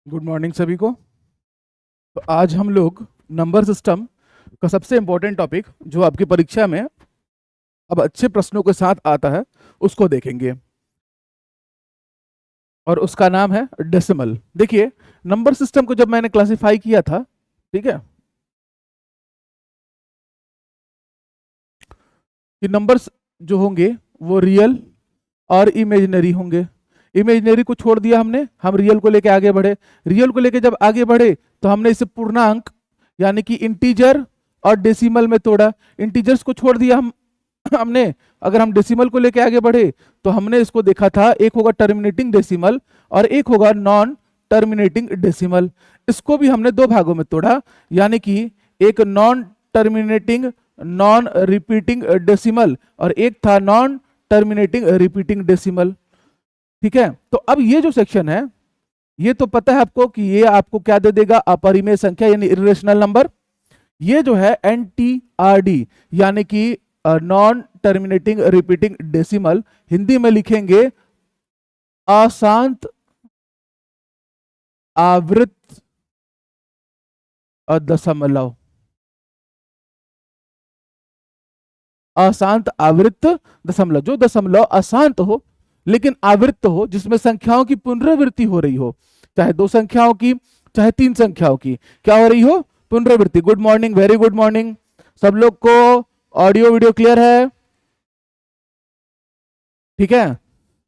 Good morning सभी को। तो आज हम लोग नंबर सिस्टम का सबसे इम्पोर्टेंट टॉपिक जो आपकी परीक्षा में अब अच्छे प्रश्नों के साथ आता है उसको देखेंगे और उसका नाम है डेसिमल। देखिए, नंबर सिस्टम को जब मैंने क्लासिफाई किया था, ठीक है, कि नंबर्स जो होंगे वो रियल और इमेजिनरी होंगे। इमेजिनरी को छोड़ दिया हमने, हम रियल को लेके आगे बढ़े। रियल को लेके जब आगे बढ़े तो हमने इसे पूर्णांक यानी कि इंटीजर और डेसिमल में तोड़ा। इंटीजर्स को छोड़ दिया हमने। अगर हम डेसिमल को लेके आगे बढ़े तो हमने इसको देखा था, एक होगा टर्मिनेटिंग डेसिमल और एक होगा नॉन टर्मिनेटिंग डेसिमल। इसको भी हमने दो भागों में तोड़ा, यानी कि एक non terminating non repeating decimal और एक था नॉन टर्मिनेटिंग रिपीटिंग डेसिमल। ठीक है, तो अब ये जो सेक्शन है ये तो पता है आपको कि ये आपको क्या दे देगा, अपरिमेय संख्या यानी इरेशनल नंबर। ये जो है NTRD यानी कि non terminating repeating decimal, Hindi में लिखेंगे अशांत आवृत दशमलव। अशांत आवृत्त दशमलव, जो दशमलव अशांत हो लेकिन आवृत्त हो, जिसमें संख्याओं की पुनरावृत्ति हो रही हो, चाहे दो संख्याओं की चाहे तीन संख्याओं की, क्या हो रही हो, पुनरावृत्ति। Good morning, very good morning. सब लोग को ऑडियो वीडियो क्लियर है? ठीक है।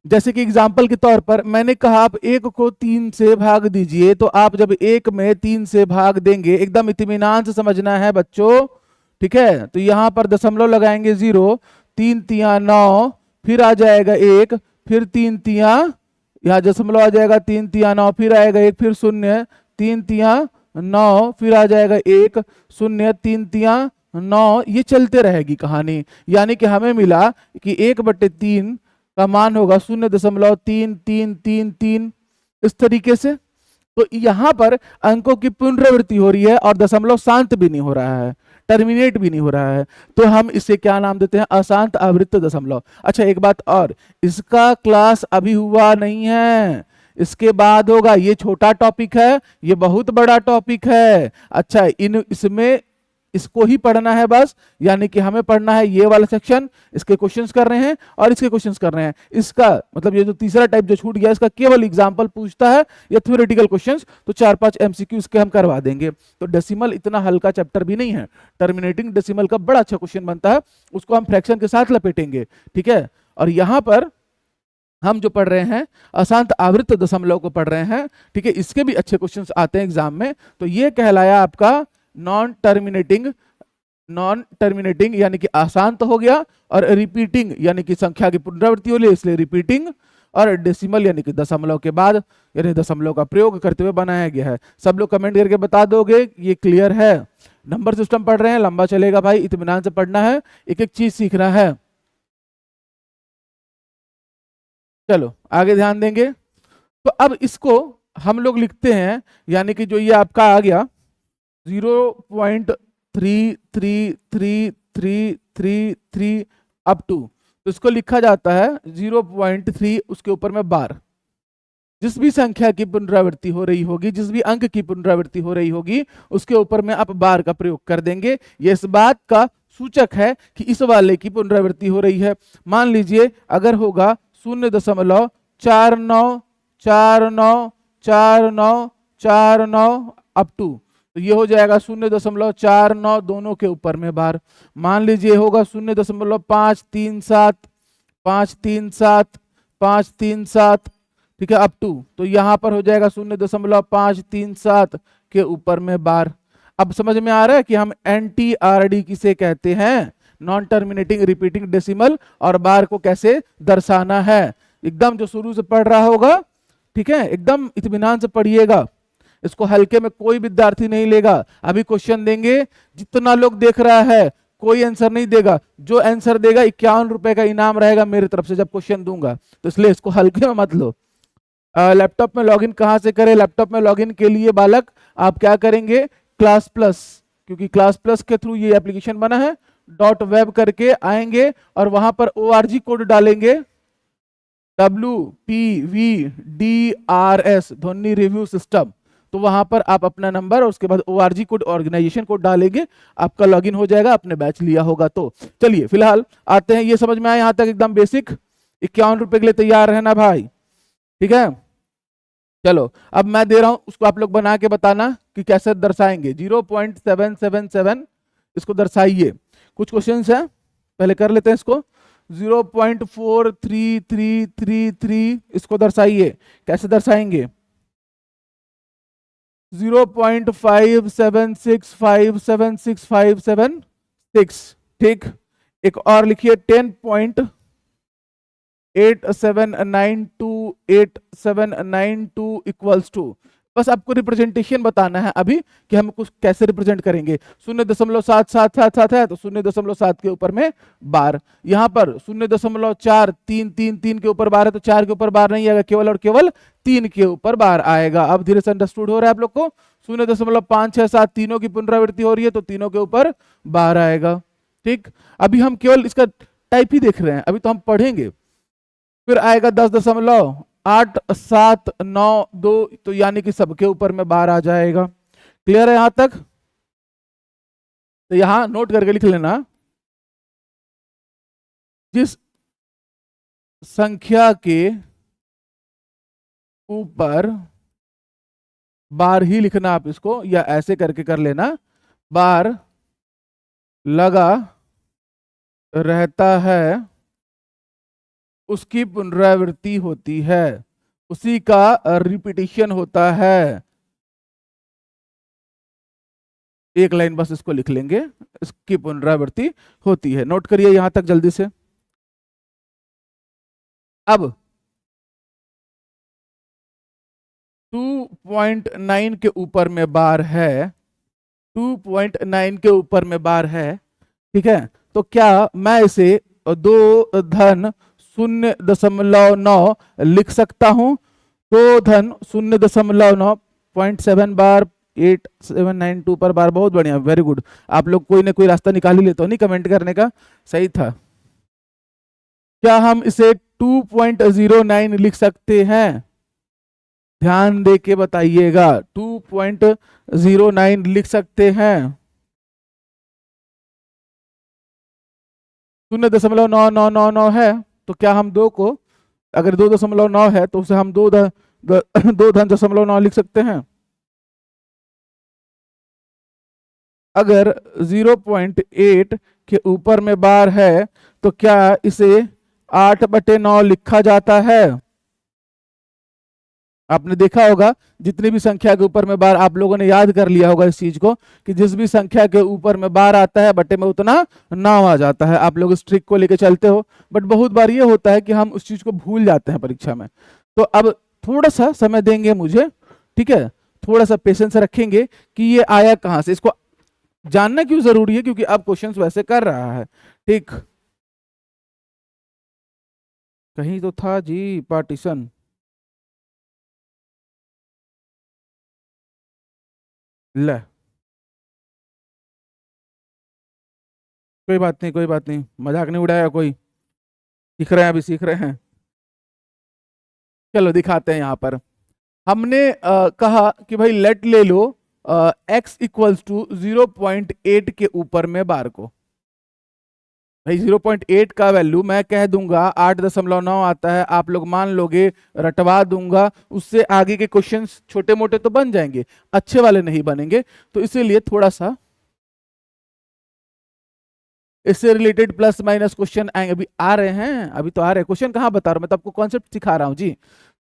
जैसे कि एग्जाम्पल के तौर पर मैंने कहा आप एक को तीन से भाग दीजिए, तो आप जब एक में तीन से भाग देंगे, एकदम इत्मीनान से समझना है बच्चों, ठीक है। तो यहां पर दशमलव लगाएंगे 0, तीन तिया 9, फिर आ जाएगा एक, फिर तीन तिया, यहाँ दशमलव आ जाएगा, तीन तिया 9, फिर आएगा एक, फिर शून्य, तीन तिया 9, फिर आ जाएगा एक, शून्य, तीन तिया 9। ये चलते रहेगी कहानी। यानी कि हमें मिला कि 1/3 का मान होगा 0.33333, इस तरीके से। तो यहां पर अंकों की पुनरावृत्ति हो रही है और दशमलव शांत भी नहीं हो रहा है, टर्मिनेट भी नहीं हो रहा है। तो हम इसे क्या नाम देते हैं, अशांत आवृत्त दशमलव। अच्छा, एक बात और, इसका क्लास अभी हुआ नहीं है, इसके बाद होगा। ये छोटा टॉपिक है, ये बहुत बड़ा टॉपिक है। अच्छा, इसमें इसको ही पढ़ना है बस, यानी कि हमें पढ़ना है ये वाला सेक्शन, इसके क्वेश्चंस कर रहे हैं और इसके क्वेश्चंस कर रहे हैं। इसका मतलब ये जो तीसरा टाइप जो छूट गया, इसका केवल एग्जांपल पूछता है या थ्योरेटिकल क्वेश्चंस, तो 4-5 MCQ इसके हम करवा देंगे। तो डेसिमल इतना हल्का चैप्टर भी नहीं है। टर्मिनेटिंग डेसिमल का बड़ा अच्छा क्वेश्चन बनता है, उसको हम फ्रैक्शन के साथ लपेटेंगे, ठीक है। और यहां पर हम जो पढ़ रहे हैं अशांत आवृत्त दशमलव को पढ़ रहे हैं, ठीक है। इसके भी अच्छे क्वेश्चंस आते हैं एग्जाम में। तो ये कहलाया आपका नॉन टर्मिनेटिंग। नॉन टर्मिनेटिंग यानी कि अशांत हो गया, और रिपीटिंग यानी कि संख्या की पुनरावृत्ति हो रही है, इसलिए रिपीटिंग। और डेसिमल यानी कि दशमलव के बाद, यानी दशमलव का प्रयोग करते हुए बनाया गया है। सब लोग कमेंट करके बता दोगे ये क्लियर है। नंबर सिस्टम पढ़ रहे हैं, लंबा चलेगा भाई, इत्मीनान से पढ़ना है, एक एक चीज सीखना है। चलो आगे ध्यान देंगे। तो अब इसको हम लोग लिखते हैं, यानी कि जो ये आपका आ गया 0.33333 अप टू, तो इसको लिखा जाता है 0.3, उसके ऊपर में बार। जिस भी संख्या की पुनरावृत्ति हो रही होगी, जिस भी अंक की पुनरावृत्ति हो रही होगी, उसके ऊपर में आप बार का प्रयोग कर देंगे। ये इस बात का सूचक है कि इस वाले की पुनरावृत्ति हो रही है। मान लीजिए अगर होगा 0.49494949 अप टू, तो ये हो जाएगा 0.49 दोनों के ऊपर में बार। मान लीजिए होगा 0.537 537 537, ठीक है, अप टू, तो यहां पर हो जाएगा 0.537 के ऊपर में बार। अब समझ में आ रहा है कि हम NTRD किसे कहते हैं, नॉन टर्मिनेटिंग रिपीटिंग डेसिमल, और बार को कैसे दर्शाना है। एकदम जो शुरू से पढ़ रहा होगा, ठीक है, एकदम इत्मीनान से पढ़िएगा, इसको हल्के में कोई विद्यार्थी नहीं लेगा। अभी क्वेश्चन देंगे, जितना लोग देख रहा है कोई आंसर नहीं देगा, जो आंसर देगा 51 रुपए का इनाम रहेगा मेरी तरफ से जब क्वेश्चन दूंगा, तो इसलिए इसको हल्के में मत लो। लैपटॉप में लॉगिन कहां से करें? लैपटॉप में लॉगिन के लिए बालक आप क्या करेंगे, क्लास प्लस, क्योंकि क्लास प्लस के थ्रू ये एप्लीकेशन बना है, .web करके आएंगे और वहां पर ORG कोड डालेंगे, WPVDRS ध्वनि रिव्यू सिस्टम। तो वहां पर आप अपना नंबर और उसके बाद ORG कोड, ऑर्गेनाइजेशन कोड डालेंगे, आपका लॉगिन हो जाएगा, आपने बैच लिया होगा। तो चलिए फिलहाल आते हैं, ये समझ में आया यहाँ तक एकदम बेसिक। 51 रुपए के लिए तैयार है ना भाई? ठीक है, चलो अब मैं दे रहा हूं, उसको आप लोग बना के बताना कि कैसे दर्शाएंगे। 0.777 इसको दर्शाइए। कुछ क्वेश्चन है, पहले कर लेते हैं इसको। 0.4333 इसको दर्शाइए, कैसे दर्शाएंगे? 0.57657656। ठीक, एक और लिखिए 10.87928792 इक्वल्स टू। बस आपको रिप्रेजेंटेशन बताना है अभी कि हम कुछ कैसे रिप्रेजेंट करेंगे। 0.7777 है तो 0.7 के ऊपर में बार, यहाँ पर 0.4333 के ऊपर बार है तो 4 के ऊपर बार नहीं आएगा, केवल और केवल 3 के ऊपर बार आएगा। अब धीरे से अंडरस्टूड हो रहा है आप लोग को? 0.567 तीनों की पुनरावृत्ति हो रही है तो तीनों के ऊपर बार आएगा। ठीक, अभी हम केवल इसका टाइप ही देख रहे हैं, अभी तो हम पढ़ेंगे। फिर आएगा 10.8792, तो यानी कि सबके ऊपर में बार आ जाएगा। क्लियर है यहां तक? तो यहां नोट करके लिख लेना, जिस संख्या के ऊपर बार ही लिखना आप इसको, या ऐसे करके कर लेना, बार लगा रहता है उसकी पुनरावृत्ति होती है, उसी का रिपीटिशन होता है। एक लाइन बस इसको लिख लेंगे, इसकी पुनरावृत्ति होती है। नोट करिए यहां तक जल्दी से। अब 2.9 के ऊपर में बार है, 2.9 के ऊपर में बार है, ठीक है, तो क्या मैं इसे 2.0.9 लिख सकता हूं? 2.0.9 0.7 बार 8792 पर बार। बहुत बढ़िया, वेरी गुड। आप लोग कोई ना कोई रास्ता निकाल ही लेते हो नहीं कमेंट करने का, सही था। क्या हम इसे 2.09 लिख सकते हैं? ध्यान दे के बताइएगा, 2.09 लिख सकते हैं? 0.9999 है, तो क्या हम दो को, अगर 2.9 है तो उसे हम 2.9 लिख सकते हैं? अगर 0.8 के ऊपर में बार है तो क्या इसे 8/9 लिखा जाता है? आपने देखा होगा, जितनी भी संख्या के ऊपर में बार, आप लोगों ने याद कर लिया होगा इस चीज को कि जिस भी संख्या के ऊपर में बार आता है बटे में उतना नाम आ जाता है। आप लोग इस ट्रिक को लेके चलते हो, बट बहुत बार ये होता है कि हम उस चीज को भूल जाते हैं परीक्षा में। तो अब थोड़ा सा समय देंगे मुझे, ठीक है, थोड़ा सा पेशेंस रखेंगे कि ये आया कहां से। इसको जानना क्यों जरूरी है? क्योंकि अब क्वेश्चन वैसे कर रहा है। ठीक, कहीं तो था जी पार्टीशन। ले, कोई बात नहीं, कोई बात नहीं, मजाक नहीं उड़ाया कोई, सीख रहे हैं, अभी सीख रहे हैं। चलो दिखाते हैं। यहाँ पर हमने कहा कि भाई लेट ले लो x इक्वल्स टू 0.8 के ऊपर में बार को। भाई 0.8 का वैल्यू मैं कह दूंगा 8.9 आता है, आप लोग मान लोगे, रटवा दूंगा, उससे आगे के क्वेश्चंस छोटे मोटे तो बन जाएंगे, अच्छे वाले नहीं बनेंगे। तो इसीलिए थोड़ा सा इससे रिलेटेड प्लस माइनस क्वेश्चन आएंगे, अभी आ रहे हैं, अभी तो आ रहे हैं क्वेश्चन, कहाँ बता रहा हूं, मैं तो आपको कॉन्सेप्ट सिखा रहा हूं जी।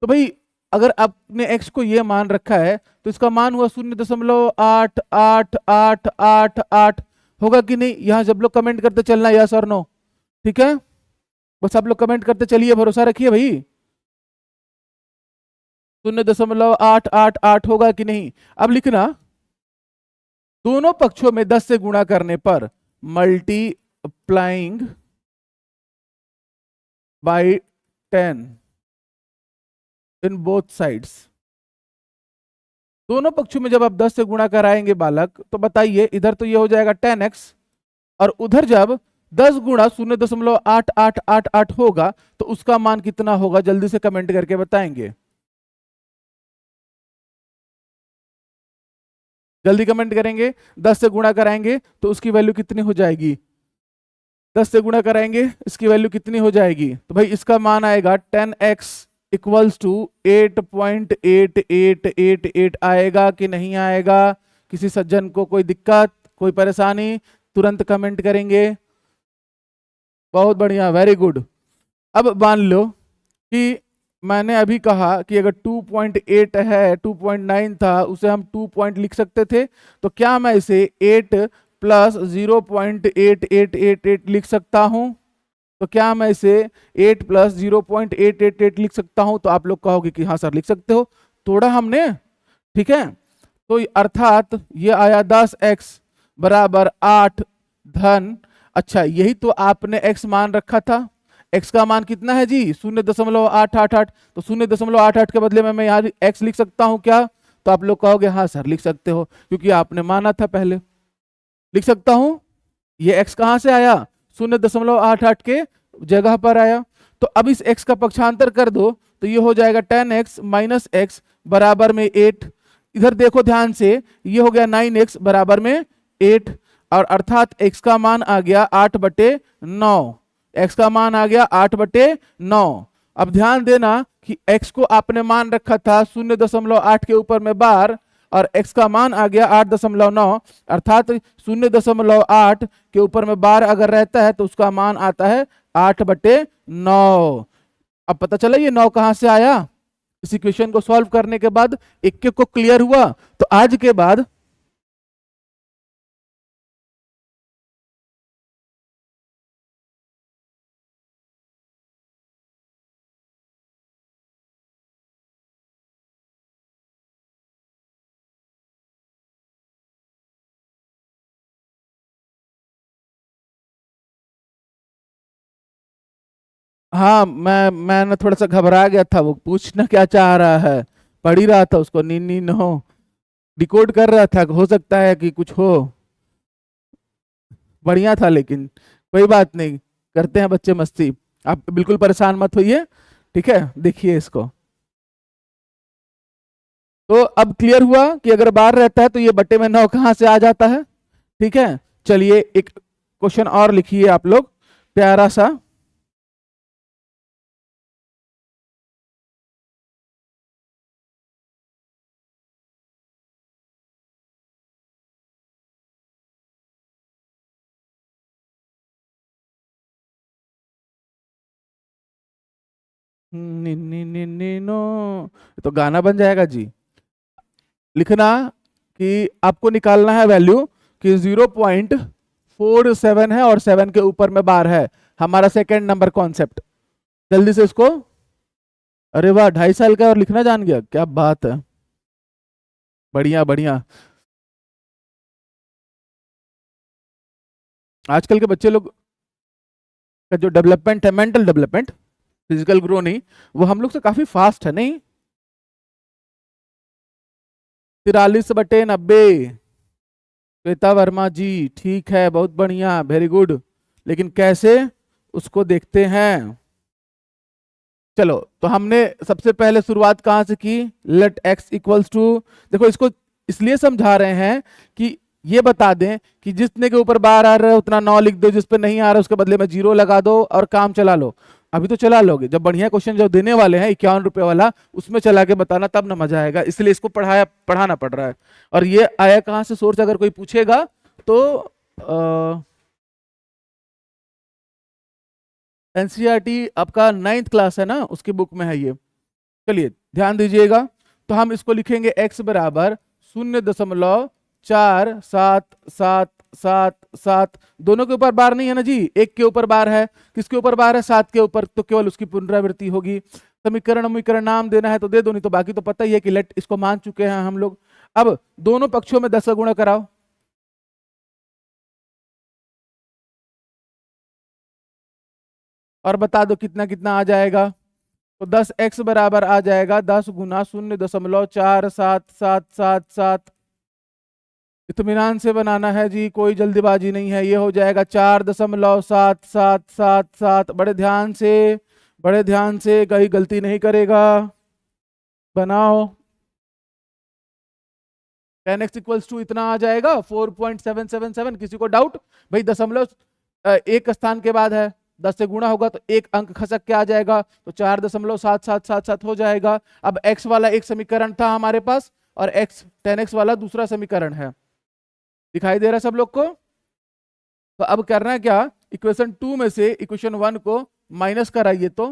तो भाई अगर आपने x को ये मान रखा है तो इसका मान हुआ 0.8888 होगा कि नहीं? यहाँ जब लोग कमेंट करते चलना यस और नो, ठीक है, बस आप लोग कमेंट करते चलिए, भरोसा रखिए भाई। 0.888 होगा कि नहीं? अब लिखना, दोनों पक्षों में 10 से गुणा करने पर multiplying by 10 in both sides. दोनों पक्षों में जब आप 10 से गुणा कराएंगे बालक, तो बताइए, इधर तो ये हो जाएगा 10x, और उधर जब 10 गुणा 0.8888 होगा तो उसका मान कितना होगा? जल्दी से कमेंट करके बताएंगे। जल्दी कमेंट करेंगे। 10 से गुणा कराएंगे तो उसकी वैल्यू कितनी हो जाएगी? 10 से गुणा कराएंगे इसकी वैल्यू कितनी हो जाएगी? तो भाई इसका मान आएगा 10x इक्वल्स टू 8.8888 आएगा कि नहीं आएगा? किसी सज्जन को कोई दिक्कत, कोई परेशानी? तुरंत कमेंट करेंगे। बहुत बढ़िया, वेरी गुड। अब मान लो कि मैंने अभी कहा कि अगर 2.8 है, 2.9 था, उसे हम 2 पॉइंट लिख सकते थे, तो क्या मैं इसे 8 प्लस 0.8888 लिख सकता हूं? तो क्या मैं इसे 8 प्लस 0.888 लिख सकता हूं? तो आप लोग कहोगे कि हाँ सर लिख सकते हो, तोड़ा हमने, ठीक है। तो अर्थात ये आया 10x बराबर 8 धन, अच्छा यही तो आपने x मान रखा था। x का मान कितना है जी? 0.888। तो 0.88 के बदले में मैं यहाँ x लिख सकता हूँ क्या? तो आप लोग कहोगे हाँ सर लिख सकते हो, क्योंकि आपने माना था पहले। लिख सकता हूँ। ये x कहाँ से आया? 0.88 के जगह पर आया। तो अब इस x का पक्षांतर कर दो तो ये हो जाएगा 10x माइनस x बराबर में 8। इधर देखो ध्यान से, ये हो गया 9x बराबर में 8, और अर्थात x का मान आ गया 8/9। x का मान आ गया 8/9। अब ध्यान देना कि x को आपने मान रखा था 0.8 के ऊपर में बार, और x का मान आ गया 8.9, अर्थात 0.8 के ऊपर में बार अगर रहता है तो उसका मान आता है 8/9। अब पता चला ये 9 कहां से आया? इस इक्वेशन को सॉल्व करने के बाद एक को क्लियर हुआ। तो आज के बाद हाँ, मैं ना थोड़ा सा घबरा गया था, वो पूछना क्या चाह रहा है, पढ़ ही रहा था उसको, नी नी नो डिकोड कर रहा था, हो सकता है कि कुछ हो। बढ़िया था, लेकिन कोई बात नहीं, करते हैं बच्चे मस्ती। आप बिल्कुल परेशान मत होइए, ठीक है। देखिए इसको, तो अब क्लियर हुआ कि अगर बार रहता है तो ये बट्टे में 9 कहां से आ जाता है, ठीक है। चलिए एक क्वेश्चन और लिखिए आप लोग, प्यारा सा। नी नी नी नी नो, तो गाना बन जाएगा जी। लिखना कि आपको निकालना है वैल्यू कि 0.47 है और 7 के ऊपर में बार है, हमारा सेकेंड नंबर कॉन्सेप्ट। जल्दी से इसको, अरे वाह 2.5 साल का और लिखना जान गया, क्या बात है, बढ़िया बढ़िया। आजकल के बच्चे लोग का जो डेवलपमेंट है, मेंटल डेवलपमेंट, फिजिकल ग्रो नहीं, वो हम लोग से काफी फास्ट है नहीं? 43/90। श्वेता वर्मा जी, ठीक है, बहुत बढ़िया, वेरी गुड। लेकिन कैसे, उसको देखते हैं। चलो, तो हमने सबसे पहले शुरुआत कहां से की? लेट x इक्वल्स टू, देखो इसको इसलिए समझा रहे हैं कि ये बता दें कि जितने के ऊपर बार आ रहा है उतना 9 लिख दो, जिस पे नहीं आ रहा उसके बदले में 0 लगा दो और काम चला लो। अभी तो चला लोगे, जब बढ़िया क्वेश्चन जो देने वाले हैं 51 रुपए वाला, उसमें चला के बताना, तब ना मजा आएगा, इसलिए इसको पढ़ाना पड़ रहा है। और ये आया कहां से सोर्स, अगर कोई पूछेगा तो एनसीईआरटी आपका 9th क्लास है ना, उसकी बुक में है ये। चलिए ध्यान दीजिएगा, तो हम इसको लिखेंगे x बराबर 0.4777, दोनों के ऊपर बार नहीं है ना जी, एक के ऊपर बार है। किसके ऊपर बार है? 7 के ऊपर, तो केवल उसकी पुनरावृत्ति होगी। समीकरण नाम देना है तो दे दो, नहीं तो बाकी तो पता ही है कि लेट इसको मान चुके हैं हम लोग। अब दोनों पक्षों में 10 का गुणा कराओ, और बता दो कितना कितना आ जाएगा। तो 10x बराबर आ जाएगा 10 गुना 0.477777। इत्मीनान से बनाना है जी, कोई जल्दीबाजी नहीं है। ये हो जाएगा 4.7777। बड़े ध्यान से, कहीं गलती नहीं करेगा, बनाओ। 10x इक्वल्स टू इतना आ जाएगा 4.777। किसी को डाउट? भाई दशमलव एक स्थान के बाद है, 10 से गुणा होगा तो एक अंक खसक के आ जाएगा, तो 4.7777 हो जाएगा। अब x वाला एक समीकरण था हमारे पास और x 10x वाला दूसरा समीकरण है। दिखाई दे रहा है सब लोग को? तो अब करना है क्या, इक्वेशन 2 में से इक्वेशन 1 को माइनस कराइए, तो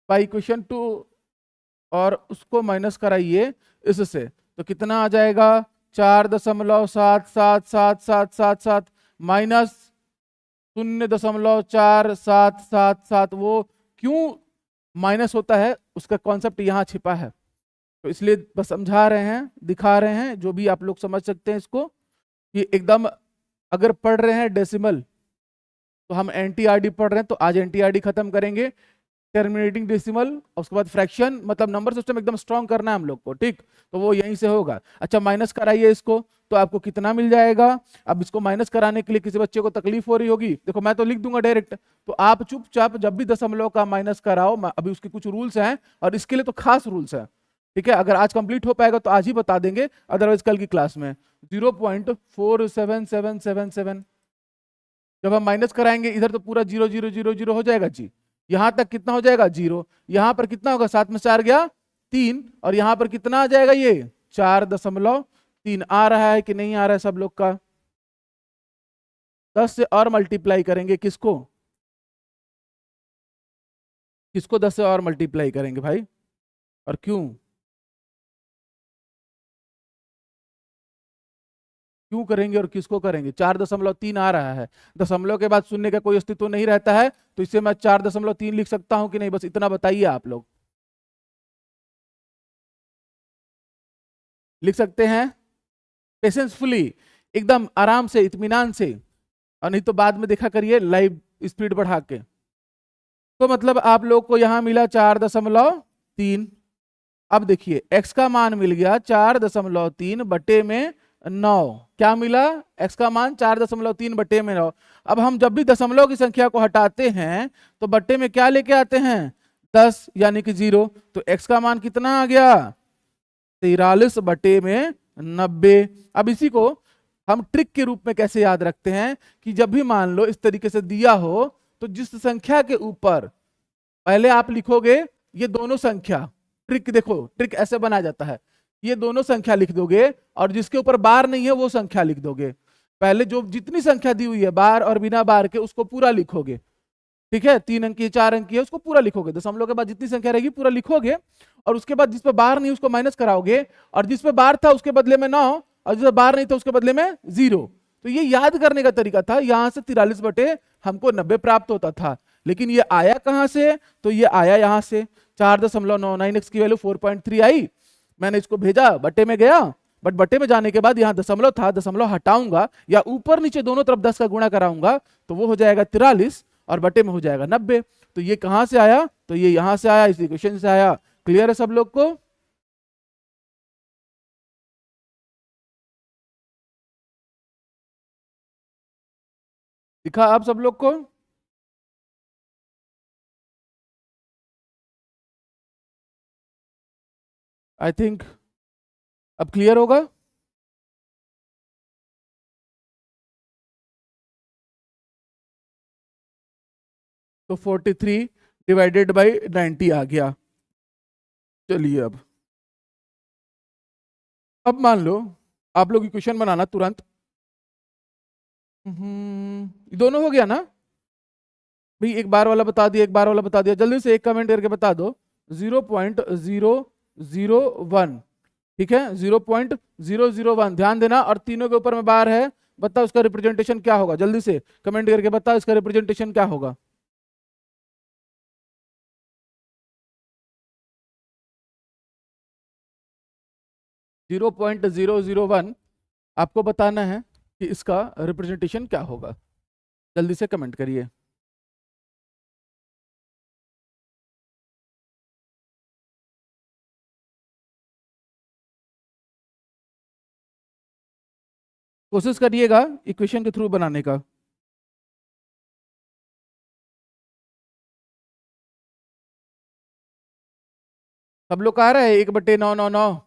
बाई इक्वेशन 2 और उसको माइनस कराइए इससे, तो कितना आ जाएगा 4.777777 माइनस 0.4777। वो क्यों माइनस होता है उसका कॉन्सेप्ट यहाँ छिपा है, तो इसलिए बस समझा रहे हैं, दिखा रहे हैं, जो भी आप लोग समझ सकते हैं इसको, कि एकदम अगर पढ़ रहे हैं डेसिमल तो हम एनटीआरडी पढ़ रहे हैं, तो आज एनटीआरडी खत्म करेंगे, टर्मिनेटिंग डेसिमल, उसके बाद फ्रैक्शन, मतलब नंबर सिस्टम एकदम स्ट्रॉन्ग करना है हम लोग को, ठीक? तो वो यहीं से होगा। अच्छा माइनस कराइए इसको, तो आपको कितना मिल जाएगा? अब इसको माइनस कराने के लिए किसी बच्चे को तकलीफ हो रही होगी, देखो मैं तो लिख दूंगा डायरेक्ट, तो आप चुपचाप जब भी दशमलव का माइनस कराओ, अभी उसके कुछ रूल्स हैं और इसके लिए तो खास रूल्स हैं, ठीक है? अगर आज कंप्लीट हो पाएगा तो आज ही बता देंगे, अदरवाइज कल की क्लास में। 0.47777 जब हम माइनस कराएंगे इधर तो पूरा 0 0 0 0 हो जाएगा जी, यहां तक कितना हो जाएगा 0, यहां पर कितना होगा, 7 में 4 गया 3, और यहां पर कितना आ जाएगा, ये 4.3 आ रहा है कि नहीं आ रहा है सब लोग का? 10 से और मल्टीप्लाई करेंगे, किसको किसको 10 से और मल्टीप्लाई करेंगे भाई, और क्यों क्यों करेंगे और किसको करेंगे? 4.3 आ रहा है, दशमलव के बाद शून्य का कोई अस्तित्व नहीं रहता है, तो इसे मैं 4.3 लिख सकता हूं कि नहीं, बस इतना बताइए आप लोग। लिख सकते हैं पेशेंसफुली, एकदम आराम से, इत्मीनान से, और नहीं तो बाद में देखा करिए लाइव स्पीड बढ़ा के। तो मतलब आप लोग को यहां मिला 4.3। अब देखिए x का मान मिल गया 4.3 बटे में 9। क्या मिला? x का मान 4.3 बटे में 9। अब हम जब भी दशमलव की संख्या को हटाते हैं तो बटे में क्या लेके आते हैं? 10 यानी कि 0। तो x का मान कितना आ गया? 43 बटे में 90। अब इसी को हम ट्रिक के रूप में कैसे याद रखते हैं कि जब भी मान लो इस तरीके से दिया हो, तो जिस संख्या के ऊपर पहले आप लिखोगे ये दोनों संख्या, ट्रिक देखो, ट्रिक ऐसे बनाया जाता है, ये दोनों संख्या लिख दोगे और जिसके ऊपर बार नहीं है वो संख्या लिख दोगे। पहले जो जितनी संख्या दी हुई है बार और बिना बार के उसको पूरा लिखोगे, ठीक है? 3 अंक की 4 अंक की है उसको पूरा लिखोगे, दशमलव के बाद जितनी संख्या रहेगी पूरा लिखोगे, और उसके बाद जिस पे बार नहीं उसको माइनस कराओगे, और जिस पे बार था उसके बदले में 9, और जिस पे बार नहीं था उसके बदले में 0। तो ये याद करने का तरीका था, यहां से 43 बटे हमको 90 प्राप्त होता था। लेकिन ये आया कहां से? तो ये आया यहां से, 4.99x की वैल्यू 4.3 आई, मैंने इसको भेजा, बटे में गया, बट बटे में जाने के बाद यहाँ दशमलव था, दशमलव हटाऊंगा या ऊपर नीचे दोनों तरफ 10 का गुणा कराऊंगा, तो वो हो जाएगा 43 और बटे में हो जाएगा 90। तो ये कहां से आया? तो ये यहां से आया, इस इक्वेशन से आया। क्लियर है सब लोग को? दिखा आप सब लोग को? आई थिंक अब क्लियर होगा। तो 43 डिवाइडेड बाई 90 आ गया। चलिए अब मान लो आप लोग इक्वेशन बनाना तुरंत। दोनों हो गया ना भाई? एक बार वाला बता दिया, एक बार वाला बता दिया, जल्दी से एक कमेंट करके बता दो। 0.001, ठीक है? 0.001 ध्यान देना, और तीनों के ऊपर में बार है। बताओ उसका रिप्रेजेंटेशन क्या होगा? जल्दी से कमेंट करके बताओ इसका रिप्रेजेंटेशन क्या होगा। 0.001 आपको बताना है कि इसका रिप्रेजेंटेशन क्या होगा। जल्दी से कमेंट करिए। कोशिश करिएगा इक्वेशन के थ्रू बनाने का। सब लोग आ रहा है 1/999?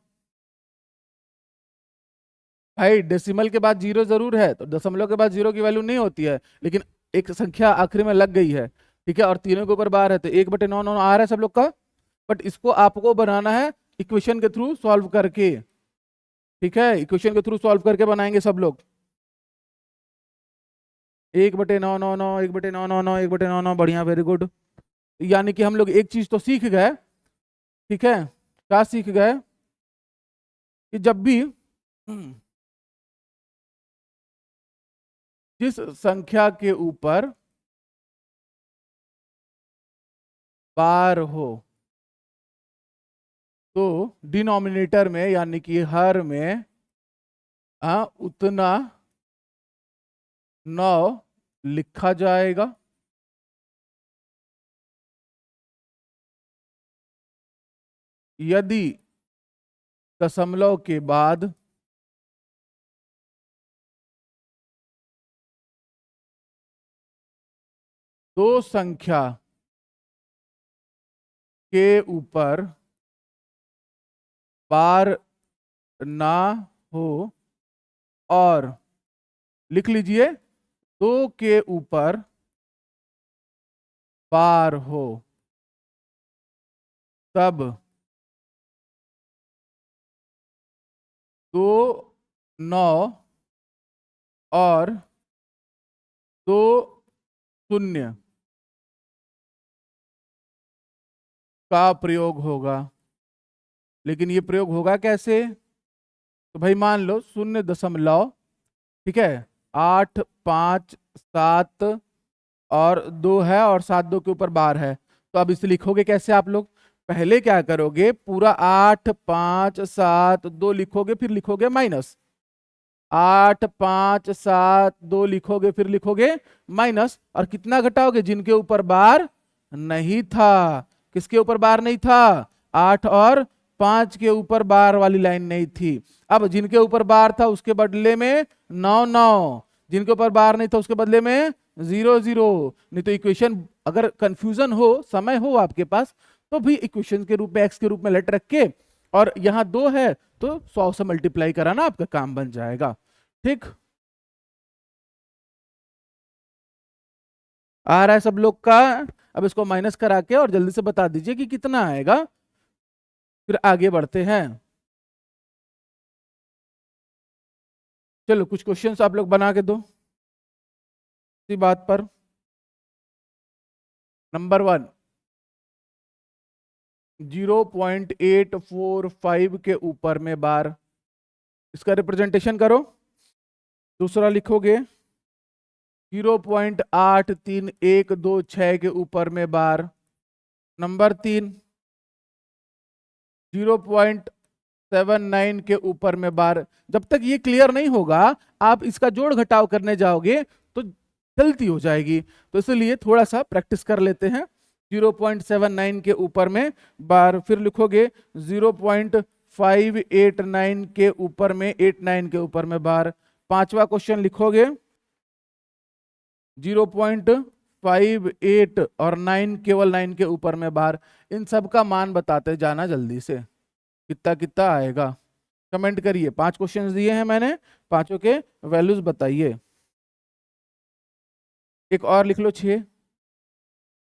भाई डेसिमल के बाद जीरो जरूर है, तो दशमलव के बाद जीरो की वैल्यू नहीं होती है, लेकिन एक संख्या आखिरी में लग गई है, ठीक है, और तीनों के ऊपर बार है, तो 1/9 आ रहा है सब लोग का। बट इसको आपको बनाना है इक्वेशन के थ्रू सॉल्व करके, ठीक है, इक्वेशन के थ्रू सॉल्व करके बनाएंगे सब लोग। 1/999, 1/999, 1/999, बढ़िया, वेरी गुड। यानी कि हम लोग एक चीज तो सीख गए, ठीक है, क्या सीख गए कि जब भी जिस संख्या के ऊपर बार हो, तो डिनोमिनेटर में यानी कि हर में उतना 9 लिखा जाएगा। यदि दशमलव के बाद दो संख्या के ऊपर बार ना हो, और लिख लीजिए 2 के ऊपर बार हो, तब 2 9 और 2 0 का प्रयोग होगा। लेकिन ये प्रयोग होगा कैसे? तो भाई मान लो 0., ठीक है, 8 5 7 और 2 है, और 7 2 के ऊपर बार है, तो अब इसे लिखोगे कैसे आप लोग? पहले क्या करोगे, पूरा 8 5 7 2 लिखोगे, फिर लिखोगे माइनस, 8 5 7 2 लिखोगे, फिर लिखोगे माइनस, और कितना घटाओगे? जिनके ऊपर बार नहीं था। किसके ऊपर बार नहीं था? 8 और 5 के ऊपर बार वाली लाइन नहीं थी। अब जिनके ऊपर बार था उसके बदले में 9 9, जिनके ऊपर बार नहीं था उसके बदले में 0 0। नहीं तो इक्वेशन अगर कंफ्यूजन हो, समय हो आपके पास, तो भी इक्वेशन के रूप में एक्स के रूप में लेट रख के, और यहां 2 है तो 100 से मल्टीप्लाई कराना, आपका काम बन जाएगा। ठीक, आ रहा है सब लोग का? अब इसको माइनस करा के और जल्दी से बता दीजिए कि कितना आएगा, फिर आगे बढ़ते हैं। चलो कुछ क्वेश्चंस आप लोग बना के दो इसी बात पर। नंबर 1, 0.845 के ऊपर में बार, इसका रिप्रेजेंटेशन करो। दूसरा लिखोगे 0.83126 के ऊपर में बार। नंबर 3, 0.79 के ऊपर में बार। जब तक ये क्लियर नहीं होगा, आप इसका जोड़ घटाव करने जाओगे तो गलती हो जाएगी, तो इसलिए थोड़ा सा प्रैक्टिस कर लेते हैं। 0.79 के ऊपर में बार, फिर लिखोगे 0.589 के ऊपर में 89 के ऊपर में बार। पांचवा क्वेश्चन लिखोगे 0.58 और 9, केवल 9 के ऊपर में बार। इन सब का मान बताते जाना जल्दी से, कितना कितना आएगा, कमेंट करिए। 5 क्वेश्चंस दिए हैं मैंने, पांचों के वैल्यूज बताइए। एक और लिख लो 6,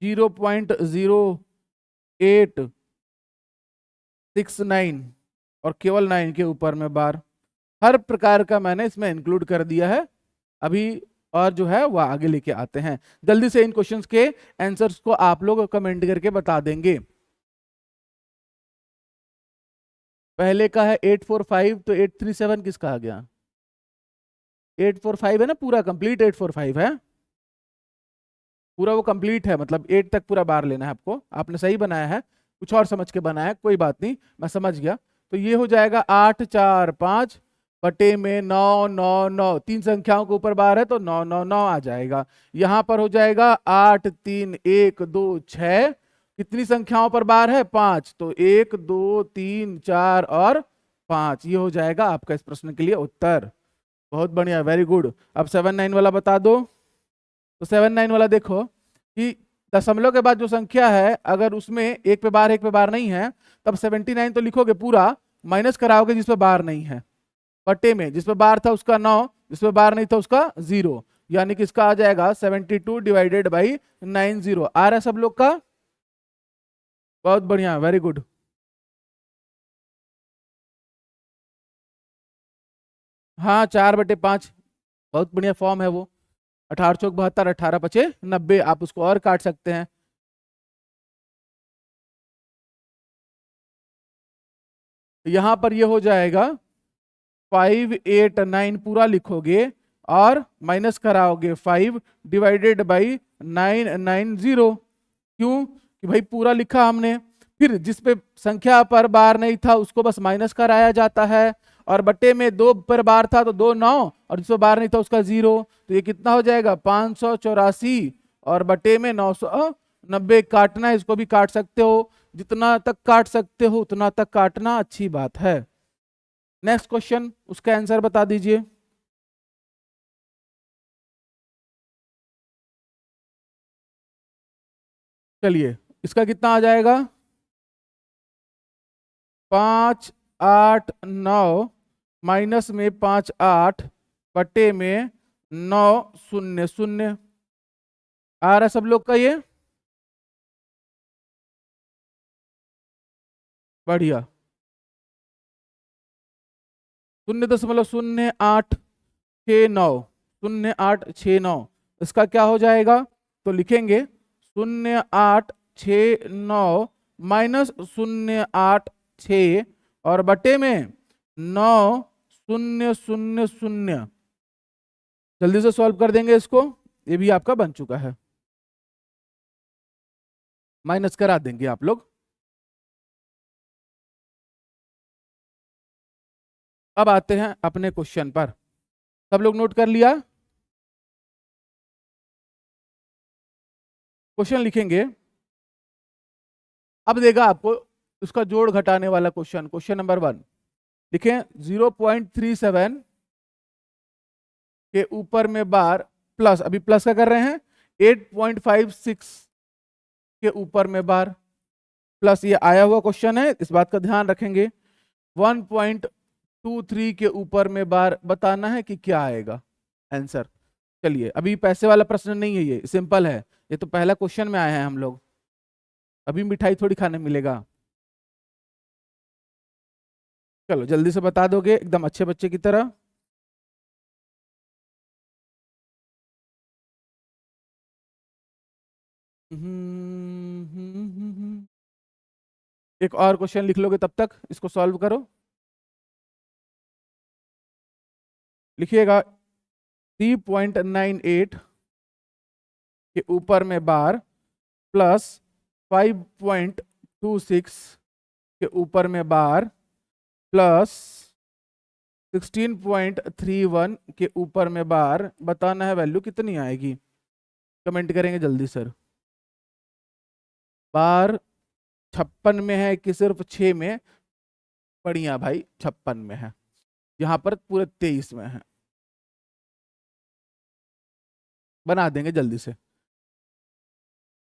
0.0869 और केवल 9 के ऊपर में बार। हर प्रकार का मैंने इसमें इंक्लूड कर दिया है अभी, और जो है वो आगे लेके आते हैं। जल्दी से इन क्वेश्चंस के आंसर्स को आप लोग कमेंट करके बता देंगे। पहले का है 845, तो 837 किसका आ गया? 845 है ना, पूरा कंप्लीट 845 है, पूरा वो कंप्लीट है, मतलब 8 तक पूरा बार लेना है आपको। आपने सही बनाया है, कुछ और समझ के बनाया है, कोई बात नहीं, मैं समझ गया। तो ये हो जाएगा 8 4 5 बटे में 9 9 9, 3 संख्याओं के ऊपर बार है तो 9 9 9 आ जाएगा। यहां पर हो जाएगा 8 3 1 2 6, कितनी संख्याओं पर बार है? 5, तो 1 2 3 4 और 5। ये हो जाएगा आपका इस प्रश्न के लिए उत्तर। बहुत बढ़िया, वेरी गुड। अब 7 9 वाला बता दो। तो 7 9 वाला देखो कि दशमलव के बाद जो संख्या है, अगर उसमें एक पे बार नहीं है, तब 79 तो लिखोगे पूरा, माइनस कराओगे जिस पे बार नहीं है, बटे में जिसमें बार था उसका 9, जिसमें बार नहीं था उसका 0, यानी कि इसका आ जाएगा 72 डिवाइडेड बाई 90। आ रहा है सब लोग का? बहुत बढ़िया, वेरी गुड। हाँ 4/5, बहुत बढ़िया फॉर्म है वो। 18 × 72, 18×5 = 90, आप उसको और काट सकते हैं। यहां पर ये हो जाएगा 589 पूरा लिखोगे और माइनस कराओगे 5 डिवाइडेड बाई 990। क्यों? कि भाई पूरा लिखा हमने, फिर जिस पे संख्या पर बार नहीं था उसको बस माइनस कराया जाता है, और बट्टे में 2 पर बार था तो 2 9, और जिस पर बार नहीं था उसका 0, तो ये कितना हो जाएगा 584, और बट्टे में 990 काटना है, इसको भी काट सकते हो, जितना तक काट सकते हो उतना तक काटना अच्छी बात है। नेक्स्ट क्वेश्चन, उसका आंसर बता दीजिए। चलिए इसका कितना आ जाएगा, 589 माइनस में 58 बटे में 900। आ रहा है सब लोग का ये? बढ़िया। 0.0869, 0869, इसका क्या हो जाएगा? तो लिखेंगे 0869 माइनस 086 और बटे में 9000। जल्दी से सॉल्व कर देंगे इसको, ये भी आपका बन चुका है, माइनस करा देंगे आप लोग। अब आते हैं अपने क्वेश्चन पर, सब लोग नोट कर लिया? क्वेश्चन लिखेंगे, अब देगा आपको उसका जोड़ घटाने वाला क्वेश्चन। क्वेश्चन नंबर 1 लिखें, 0.37 के ऊपर में बार प्लस, अभी प्लस का कर रहे हैं, 8.56 के ऊपर में बार प्लस, ये आया हुआ क्वेश्चन है, इस बात का ध्यान रखेंगे। 1.23 के ऊपर में बार बताना है कि क्या आएगा आंसर। चलिए अभी पैसे वाला प्रश्न नहीं है, ये सिंपल है, ये तो पहला क्वेश्चन में आए हैं हम लोग, अभी मिठाई थोड़ी खाने मिलेगा। चलो जल्दी से बता दोगे एकदम अच्छे बच्चे की तरह। एक और क्वेश्चन लिख लोगे तब तक इसको सॉल्व करो। लिखिएगा 3.98 के ऊपर में बार प्लस 5.26 के ऊपर में बार प्लस 16.31 के ऊपर में बार बताना है, वैल्यू कितनी आएगी? कमेंट करेंगे जल्दी सर। बार 56 में है कि सिर्फ 6 में? बढ़िया भाई, 56 में है, यहाँ पर पूरे 23 में है, बना देंगे जल्दी से।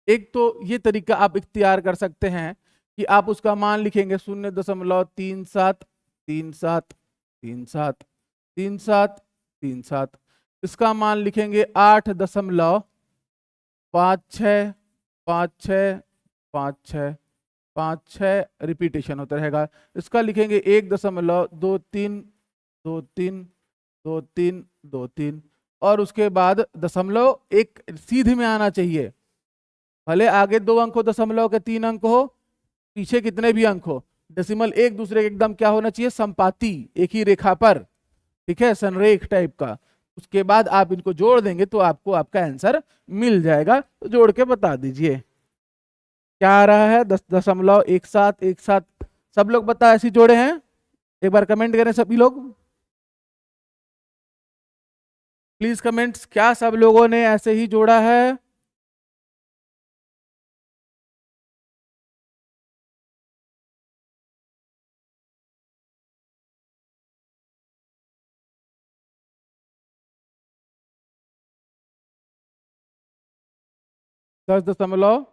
एक तो ये तरीका आप इख्तियार कर सकते हैं कि आप उसका मान लिखेंगे 0.3737373737, इसका मान लिखेंगे 8.56565656, रिपीटेशन होता रहेगा। इसका लिखेंगे 1.232323, और उसके बाद दशमलव एक सीधे में आना चाहिए, भले आगे 2 अंक हो, दशमलव के 3 अंक हो, पीछे कितने भी अंक हो, डेसिमल एक दूसरे के एकदम क्या होना चाहिए, संपाती, एक ही रेखा पर, ठीक है, संरेख टाइप का। उसके बाद आप इनको जोड़ देंगे तो आपको आपका आंसर मिल जाएगा। तो जोड़ के बता दीजिए क्या आ रहा है, 10.1717। सब लोग बता ऐसे जोड़े हैं? एक बार कमेंट करें सभी लोग, प्लीज कमेंट्स, क्या सब लोगों ने ऐसे ही जोड़ा है? दस दशमलव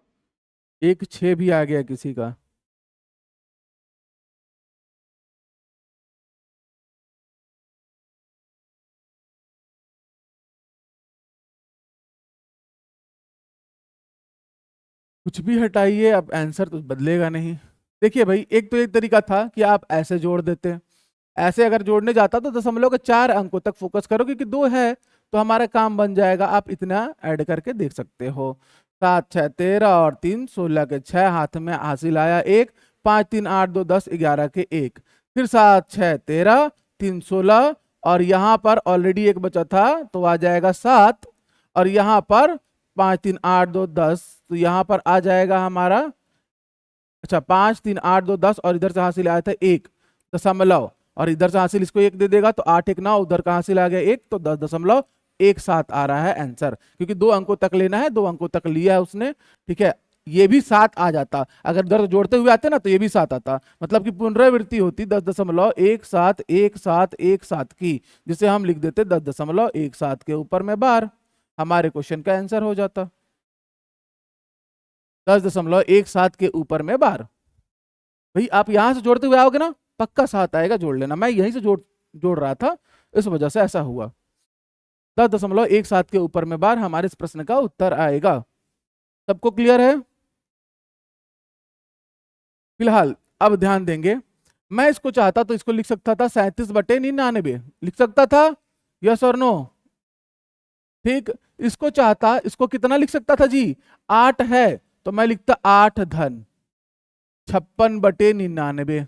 एक छः भी आ गया किसी का। कुछ भी हटाइए, अब आंसर तो बदलेगा नहीं। देखिए भाई, एक तो एक तरीका था कि आप ऐसे जोड़ देते, ऐसे अगर जोड़ने जाता तो दशमलव के 4 अंकों तक फोकस करो, क्योंकि 2 है तो हमारा काम बन जाएगा। आप इतना ऐड करके देख सकते हो। 7 6 13 और 3 16 के 6 हाथ में हासिल आया 1, 5 3 8 2 10 11 के 1, फिर 7 6 13 3 16, और यहाँ पर ऑलरेडी एक बचा था तो आ जाएगा 7, और यहाँ पर 5 3 8 2 10, तो यहाँ पर आ जाएगा हमारा, अच्छा 5 3 8 2 10, और इधर से हासिल आया था 1 दशमलव, और इधर से हासिल इसको 1 दे देगा तो 8 1 9, उधर का हासिल आ गया 1, तो 10.17 आ रहा है आंसर, क्योंकि 2 अंकों तक लेना है, 2 अंकों तक लिया है उसने। ठीक है, ये भी 7 आ जाता, अगर इधर जोड़ते हुए आते ना तो ये भी 7 आता, मतलब कि पुनरावृत्ति होती 10.1717 की, जिसे हम लिख देते 10.17 के ऊपर में बार, हमारे क्वेश्चन का आंसर हो जाता 10.17 के ऊपर में बार। भाई आप यहां से जोड़ते हुए आओगे ना, पक्का 7 आएगा, जोड़ लेना, मैं यहीं से जोड़ जोड़ रहा था, इस वजह से ऐसा हुआ। 10.17 के ऊपर में बार हमारे इस प्रश्न का उत्तर आएगा। सबको क्लियर है? फिलहाल अब ध्यान देंगे, मैं इसको चाहता तो इसको लिख सकता था 37/99, लिख सकता था, यस और नो? ठीक, इसको चाहता, इसको कितना लिख सकता था जी? 8 है तो मैं लिखता 8 धन 56/99।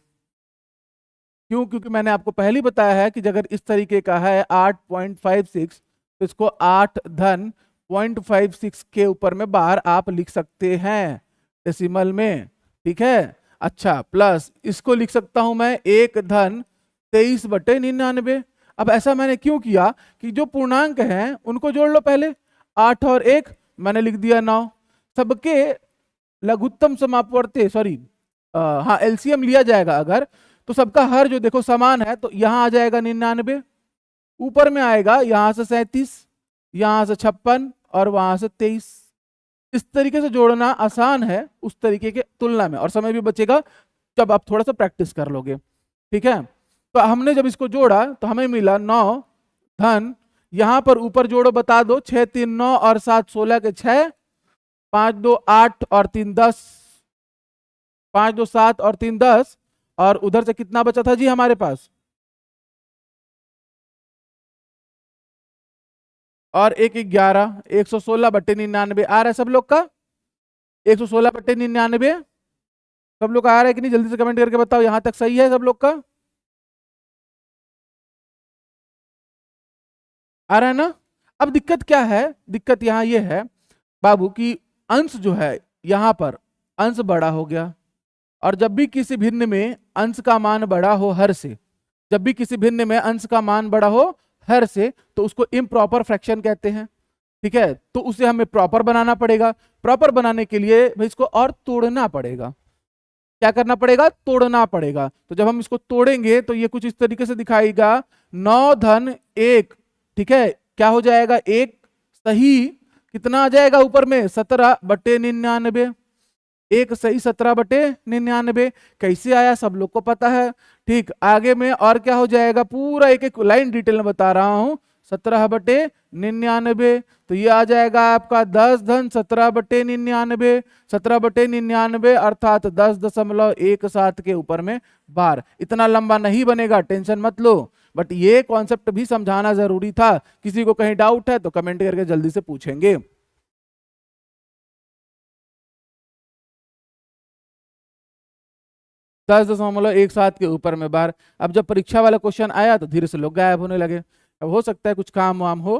क्यों? क्योंकि मैंने आपको पहले ही बताया है कि अगर इस तरीके का है 8.56, तो इसको 8 धन 0.56 के ऊपर में बाहर आप लिख सकते हैं डेसिमल में। ठीक है, अच्छा, प्लस इसको लिख सकता हूं मैं 1 धन 23/99। अब ऐसा मैंने क्यों किया कि जो पूर्णांक हैं उनको जोड़ लो पहले, 8 और 1 मैंने लिख दिया 9, सबके लघुत्तम समापवर्ती, सॉरी हाँ एलसीएम लिया जाएगा अगर, तो सबका हर जो देखो समान है, तो यहां आ जाएगा 99, ऊपर में आएगा यहां से 37, यहां से 56, और वहां से 23। इस तरीके से जोड़ना आसान है उस तरीके के तुलना में, और समय भी बचेगा जब आप थोड़ा सा प्रैक्टिस कर लोगे। ठीक है, तो हमने जब इसको जोड़ा तो हमें मिला 9 धन, यहां पर ऊपर जोड़ो बता दो, 6 3 9 और 7 16 के 6, 5 2 8 और 3 10, 5 2 7 और 3 10, और उधर से कितना बचा था जी हमारे पास? और 1 11, 116/99 आ रहा है सब लोग का? 116/99 सब लोग का आ रहा है कि नहीं? जल्दी से कमेंट करके बताओ, यहां तक सही है सब लोग का? आ रहा है ना? अब दिक्कत क्या है? दिक्कत यहाँ ये है बाबू की अंश जो है, यहां पर अंश बड़ा हो गया, और जब भी किसी भिन्न में अंश का मान बड़ा हो हर से, जब भी किसी भिन्न में अंश का मान बड़ा हो हर से, तो उसको इम्प्रॉपर फ्रैक्शन कहते हैं। ठीक है, तो उसे हमें प्रॉपर बनाना पड़ेगा, प्रॉपर बनाने के लिए भाई इसको और तोड़ना पड़ेगा। क्या करना पड़ेगा? तोड़ना पड़ेगा। तो जब हम इसको तोड़ेंगे तो ये कुछ इस तरीके से दिखाएगा, 9 धन 1, ठीक है, क्या हो जाएगा? 1 सही कितना आ जाएगा ऊपर में? 17/99, एक सही 17/99। कैसे आया सब लोग को पता है। ठीक, आगे में और क्या हो जाएगा, पूरा एक एक लाइन डिटेल में बता रहा हूं, 17/99, तो ये आ जाएगा आपका 10 धन 17/99, 17/99 अर्थात 10.17 के ऊपर में बार। इतना लंबा नहीं बनेगा, टेंशन मत लो, बट ये कॉन्सेप्ट भी समझाना जरूरी था। किसी को कहीं डाउट है तो कमेंट करके जल्दी से पूछेंगे। 10.17 के ऊपर में बार। अब जब परीक्षा वाला क्वेश्चन आया तो धीरे से लोग गायब होने लगे। अब हो सकता है कुछ काम वाम हो,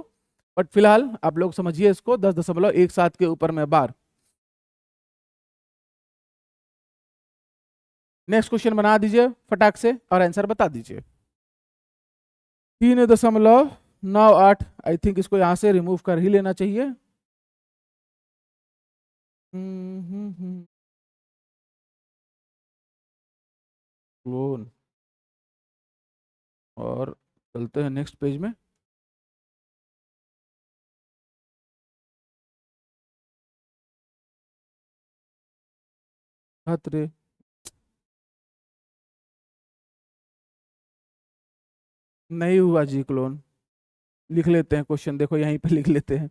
बट फिलहाल आप लोग समझिए इसको, 10.17 के ऊपर में बार। नेक्स्ट क्वेश्चन बना दीजिए फटाक से और आंसर बता दीजिए। 3.98, आई थिंक इसको यहां से रिमूव कर ही लेना चाहिए। क्लोन, और चलते हैं नेक्स्ट पेज में। खतरे, नहीं हुआ जी क्लोन। लिख लेते हैं क्वेश्चन, देखो यहीं पे लिख लेते हैं।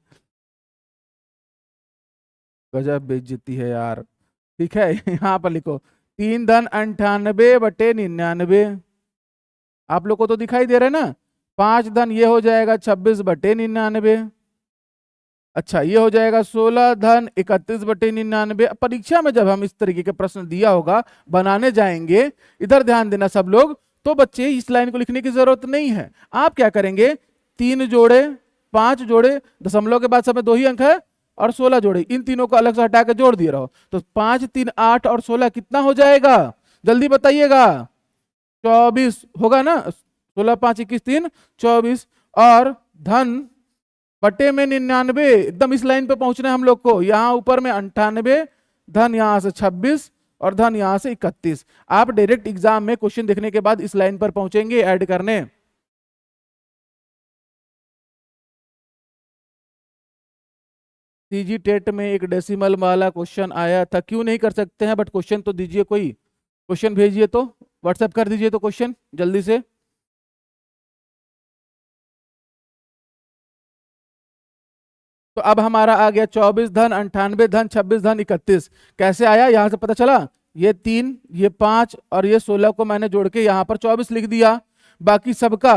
गजब बेइज्जती है यार। ठीक है यहाँ पर लिखो 3 धन 98 बटे 99। आप लोग को तो दिखाई दे रहा है ना। 5 धन ये हो जाएगा 26 बटे 99। अच्छा ये हो जाएगा 16 धन 31 बटे 99। परीक्षा में जब हम इस तरीके के प्रश्न दिया होगा बनाने जाएंगे, इधर ध्यान देना सब लोग, तो बच्चे इस लाइन को लिखने की जरूरत नहीं है। आप क्या करेंगे, 3 जोड़े 5 जोड़े, दशमलव के बाद सब में 2 ही अंक है, और 16 जोड़े, इन तीनों को अलग से हटा के जोड़ दिए रहो। तो 5 3 8 और 16 कितना हो जाएगा, जल्दी बताइएगा। 24 होगा ना। 16 5 21 3 24। और धन बटे में 99, एकदम इस लाइन पे पहुंचना है हम लोग को। यहाँ ऊपर में 98, धन यहाँ से 26 और धन यहाँ से 31। आप डायरेक्ट एग्जाम में क्वेश्चन देखने के बाद इस लाइन पर पहुंचेंगे ऐड करने। सीजी टेट में एक डेसिमल वाला क्वेश्चन आया था, क्यों नहीं कर सकते हैं, बट क्वेश्चन तो दीजिए, कोई क्वेश्चन भेजिए तो, व्हाट्सएप कर दीजिए तो क्वेश्चन जल्दी से। तो अब हमारा आ गया 24 धन 98 धन 26 धन 31। कैसे आया, यहां से पता चला, ये 3 ये 5 और ये 16 को मैंने जोड़ के यहाँ पर 24 लिख दिया। बाकी सबका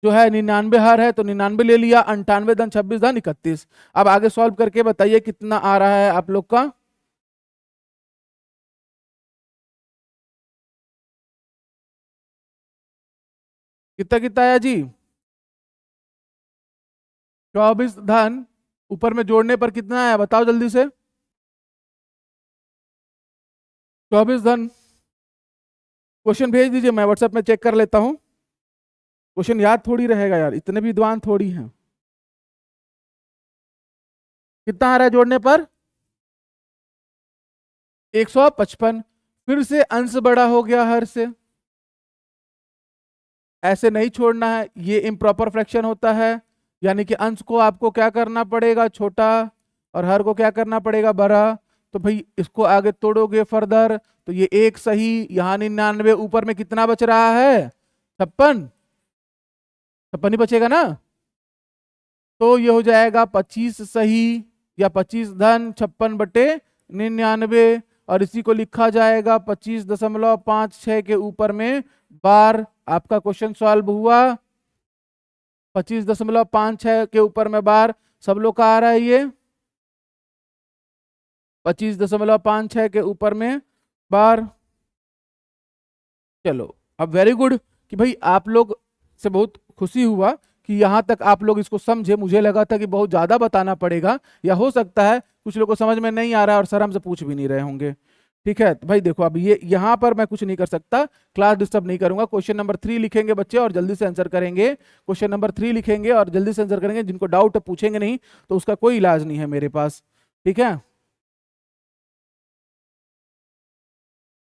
जो है 99 हर है तो 99 ले लिया। 98 धन 26 धन 31। अब आगे सॉल्व करके बताइए कितना आ रहा है आप लोग का। कितना कितना आया जी। 24 धन ऊपर में जोड़ने पर कितना आया बताओ जल्दी से। 24 धन, क्वेश्चन भेज दीजिए, मैं व्हाट्सएप में चेक कर लेता हूँ। क्वेश्चन याद थोड़ी रहेगा यार, इतने भी विद्वान थोड़ी हैं। कितना आ रहा है जोड़ने पर, 155। फिर से अंश बड़ा हो गया हर से, ऐसे नहीं छोड़ना है, ये इम्प्रॉपर फ्रैक्शन होता है। यानी कि अंश को आपको क्या करना पड़ेगा, छोटा, और हर को क्या करना पड़ेगा, बड़ा। तो भाई इसको आगे तोड़ोगे फर्दर, तो ये एक सही, यहाँ 99, ऊपर में कितना बच रहा है, 56। 56 ही बचेगा ना। तो ये हो जाएगा 25 सही, या 25 धन 56 बटे 99। और इसी को लिखा जाएगा 25.56 के ऊपर में बार। आपका क्वेश्चन सॉल्व हुआ। 25.56 के ऊपर में बार, सब लोग का आ रहा है ये। 25.56 के ऊपर में बार। चलो अब वेरी गुड कि भाई आप लोग से बहुत खुशी हुआ कि यहाँ तक आप लोग इसको समझे। मुझे लगा था कि बहुत ज्यादा बताना पड़ेगा, या हो सकता है कुछ लोगों को समझ में नहीं आ रहा है और सर हमसे पूछ भी नहीं रहे होंगे। ठीक है, तो भाई देखो अब ये यहाँ पर मैं कुछ नहीं कर सकता, क्लास डिस्टर्ब नहीं करूंगा। क्वेश्चन नंबर 3 लिखेंगे बच्चे और जल्दी से आंसर करेंगे। क्वेश्चन नंबर 3 लिखेंगे और जल्दी से आंसर करेंगे। जिनको डाउट है पूछेंगे नहीं, तो उसका कोई इलाज नहीं है मेरे पास। ठीक है,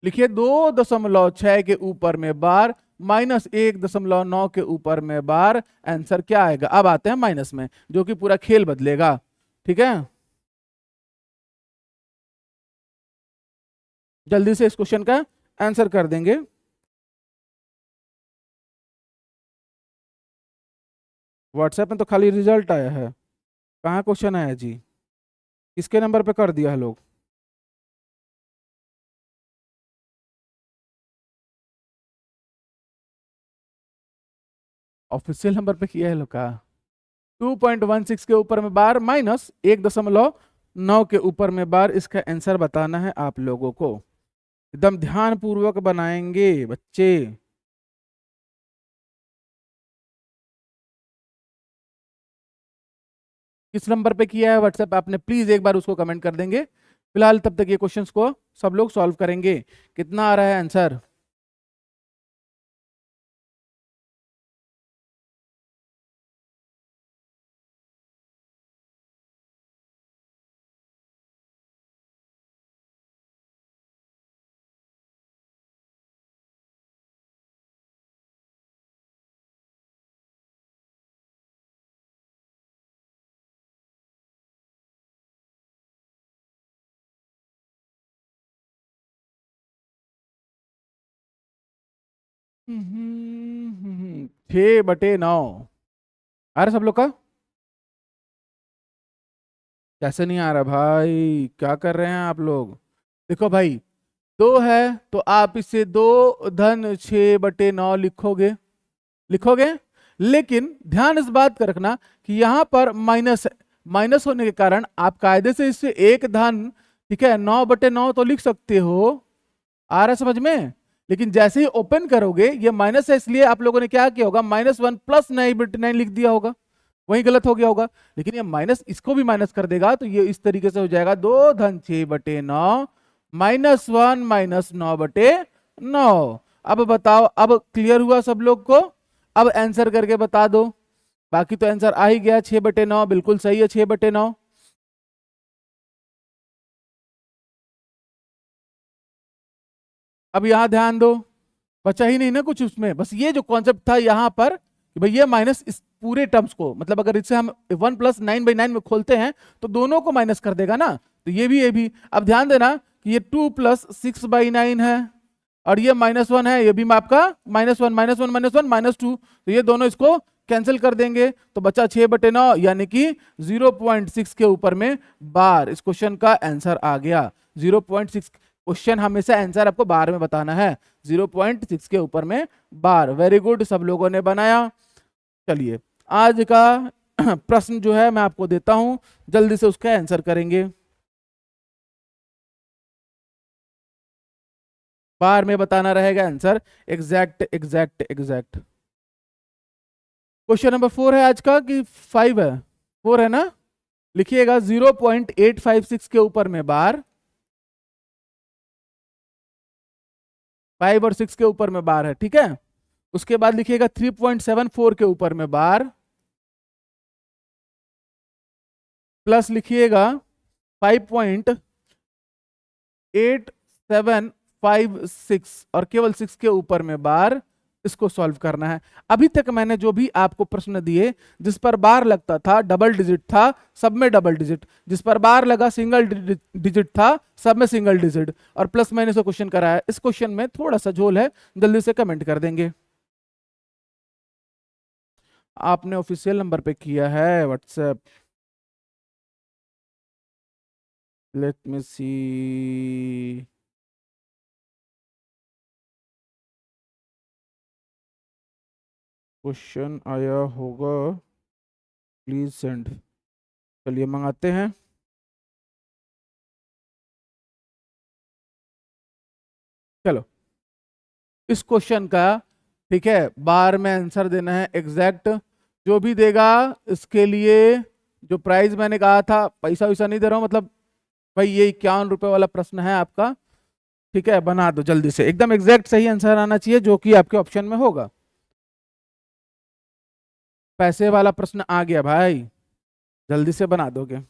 लिखिए 2.6 के ऊपर में बार माइनस 1.9 के ऊपर में बार। आंसर क्या आएगा, अब आते हैं माइनस में, जो कि पूरा खेल बदलेगा। ठीक है, जल्दी से इस क्वेश्चन का आंसर कर देंगे। व्हाट्सएप में तो खाली रिजल्ट आया है, कहाँ क्वेश्चन आया जी, किसके नंबर पे कर दिया है लोग। ऑफिशियल नंबर पे किया है लोग का। 2.16 के ऊपर में बार माइनस 1.9 के ऊपर में बार, इसका आंसर बताना है आप लोगों को। एकदम ध्यान पूर्वक बनाएंगे बच्चे। किस नंबर पे किया है व्हाट्सएप आपने, प्लीज एक बार उसको कमेंट कर देंगे। फिलहाल तब तक ये क्वेश्चंस को सब लोग सॉल्व करेंगे। कितना आ रहा है आंसर, हम्म, 6/9 आ रहा है सब लोग का। कैसे नहीं आ रहा भाई, क्या कर रहे हैं आप लोग? देखो भाई, दो है तो आप इसे 2 धन 6/9 लिखोगे, लिखोगे। लेकिन ध्यान इस बात का रखना कि यहां पर माइनस है, माइनस होने के कारण आप कायदे से इसे 1 धन, ठीक है, 9/9 तो लिख सकते हो। आ रहा है समझ में? लेकिन जैसे ही ओपन करोगे, ये माइनस है इसलिए आप लोगों ने क्या किया होगा, -1 प्लस 9/9 लिख दिया होगा, वही गलत हो गया होगा। लेकिन ये माइनस इसको भी माइनस कर देगा, तो ये इस तरीके से हो जाएगा 2 धन 6/9 -1 -9/9। अब बताओ, अब क्लियर हुआ सब लोग को? अब आंसर करके बता दो। बाकी तो आंसर आ ही गया, 6/9 बिल्कुल सही है, 6/9। अब यहां ध्यान दो, बचा ही नहीं ना कुछ उसमें, बस ये जो कॉन्सेप्ट था यहाँ पर कि भाई ये माइनस इस पूरे टर्म्स को, मतलब अगर इसे हम 1 + 9/9 में खोलते हैं तो दोनों को माइनस कर देगा ना, तो ये भी। अब ध्यान देना कि ये 2 + 6/9 है, और ये -1 है, ये भी आपका -1 -1 -1 -2, तो ये दोनों इसको कैंसिल कर देंगे, तो बचा 6/9, यानी कि 0.6 के ऊपर में बार। इस क्वेश्चन का आंसर आ गया 0.6। क्वेश्चन हमेशा आंसर आपको बार में बताना है, 0.6 के ऊपर में बार। वेरी गुड, सब लोगों ने बनाया। चलिए आज का प्रश्न जो है मैं आपको देता हूं, जल्दी से उसका आंसर करेंगे। बार में बताना रहेगा answer, exact exact exact. Question number 4 है आज का कि 5 है? 4 है ना? लिखिएगा 0.856 के ऊपर में बार, 5 और 6 के ऊपर में बार है, ठीक है। उसके बाद लिखिएगा 3.74 के ऊपर में बार, प्लस लिखिएगा 5.8756 और केवल 6 के ऊपर में बार। इसको सॉल्व करना है। अभी तक मैंने जो भी आपको प्रश्न दिए, जिस पर बार लगता था डबल डिजिट था, सब में डबल डिजिट, जिस पर बार लगा सिंगल डिजिट था, सब में सिंगल डिजिट, और प्लस माइनस का क्वेश्चन कराया। इस क्वेश्चन में थोड़ा सा झोल है, जल्दी से कमेंट कर देंगे। आपने ऑफिशियल नंबर पे किया है व्हाट्सएप, लेट मी सी। क्वेश्चन आया होगा, प्लीज सेंड। चलिए मंगाते हैं। चलो, इस क्वेश्चन का, ठीक है, बार में आंसर देना है एग्जैक्ट। जो भी देगा इसके लिए जो प्राइस मैंने कहा था, पैसा वैसा नहीं दे रहा हूं, मतलब भाई ये 51 रुपए वाला प्रश्न है आपका, ठीक है। बना दो जल्दी से, एकदम एग्जैक्ट सही आंसर आना चाहिए जो कि आपके ऑप्शन में होगा। पैसे वाला प्रश्न आ गया भाई, जल्दी से बना दोगे।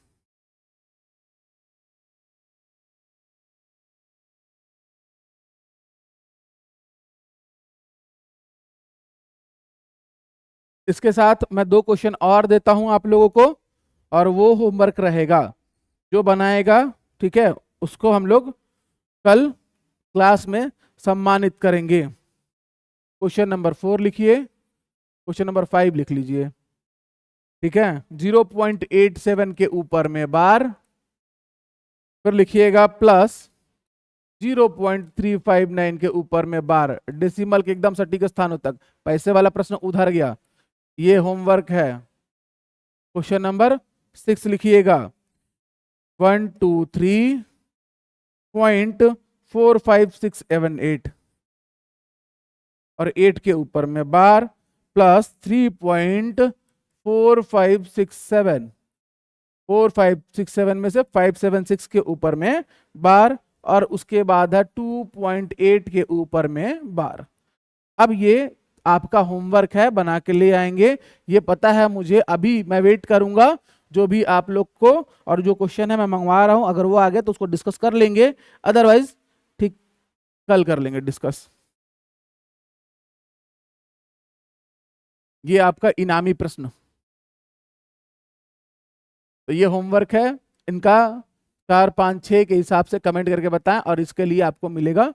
इसके साथ मैं 2 क्वेश्चन और देता हूं आप लोगों को, और वो होमवर्क रहेगा। जो बनाएगा, ठीक है, उसको हम लोग कल क्लास में सम्मानित करेंगे। क्वेश्चन नंबर 4 लिखिए, क्वेश्चन नंबर 5 लिख लीजिए, ठीक है। 0.87 के ऊपर में बार, फिर लिखिएगा प्लस 0.359 के ऊपर में बार, डेसिमल के एकदम सटीक स्थानों तक। पैसे वाला प्रश्न उधर गया, ये होमवर्क है। क्वेश्चन नंबर 6 लिखिएगा 123.45678 और 8 के ऊपर में बार, प्लस 3.4567, 4567 में से 576 के ऊपर में बार, और उसके बाद है 2.8 के ऊपर में बार। अब ये आपका होमवर्क है, बना के ले आएंगे। ये पता है मुझे, अभी मैं वेट करूंगा जो भी आप लोग को, और जो क्वेश्चन है मैं मंगवा रहा हूं, अगर वो आ गया तो उसको डिस्कस कर लेंगे, अदरवाइज ठीक कल कर लेंगे डिस्कस। ये आपका इनामी प्रश्न, तो ये होमवर्क है इनका। 4 5 6 के हिसाब से कमेंट करके बताएं, और इसके लिए आपको मिलेगा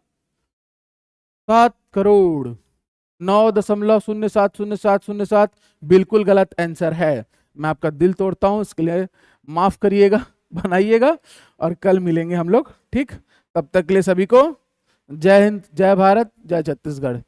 7,09,070707। बिल्कुल गलत आंसर है। मैं आपका दिल तोड़ता हूं, इसके लिए माफ करिएगा, बनाइएगा और कल मिलेंगे हम लोग, ठीक। तब तक के लिए सभी को जय हिंद, जय भारत, जय छत्तीसगढ़।